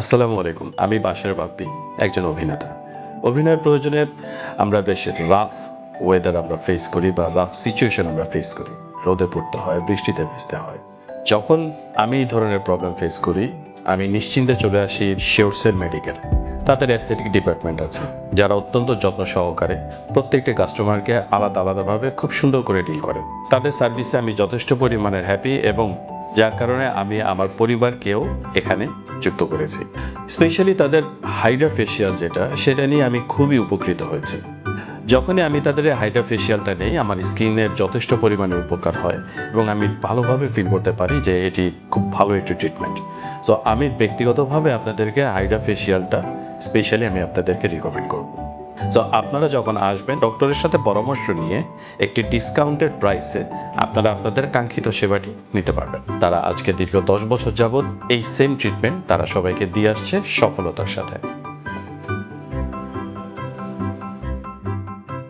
আসসালামু আলাইকুম। আমি বাশার বাপ্পি, একজন অভিনেতা। অভিনয়ের প্রয়োজনে আমরা বেশ রাফ ওয়েদার আমরা ফেস করি বা রাফ সিচুয়েশন আমরা ফেস করি। রোদে পড়তে হয়, বৃষ্টিতে ভিজতে হয়। যখন আমি এই ধরনের প্রবলেম ফেস করি, আমি নিশ্চিন্তে চলে আসি শিওরসের মেডিকেল। তাদের অ্যাস্থেটিক ডিপার্টমেন্ট আছে, যারা অত্যন্ত যত্ন সহকারে প্রত্যেকটা কাস্টমারকে আলাদাভাবে খুব সুন্দর করে ডিল করেন। তাদের সার্ভিসে আমি যথেষ্ট পরিমাণের হ্যাপি এবং যার কারণে আমি আমার পরিবারকেও এখানে যুক্ত করেছি। স্পেশালি তাদের হাইড্রা ফেসিয়াল যেটা, সেটা নিয়ে আমি খুবই উপকৃত হয়েছি। যখনই আমি তাদের এই হাইড্রা ফেসিয়ালটা নেই, আমার স্কিনের যথেষ্ট পরিমাণে উপকার হয় এবং আমি ভালোভাবে ফিল করতে পারি যে এটি খুব ভালো একটি ট্রিটমেন্ট। সো আমি ব্যক্তিগতভাবে আপনাদেরকে হাইড্রা ফেসিয়ালটা স্পেশালি আমি আপনাদেরকে রিকমেন্ড করব। সো আপনারা যখন আসবেন, ডক্টরের সাথে পরামর্শ নিয়ে একটি ডিসকাউন্টেড প্রাইসে আপনারা আপনাদের কাঙ্ক্ষিত সেবাটি নিতে পারবেন। তারা আজকে দীর্ঘ 10 বছর যাবৎ এই সেম ট্রিটমেন্ট তারা সবাইকে দিয়ে আসছে সফলতার সাথে।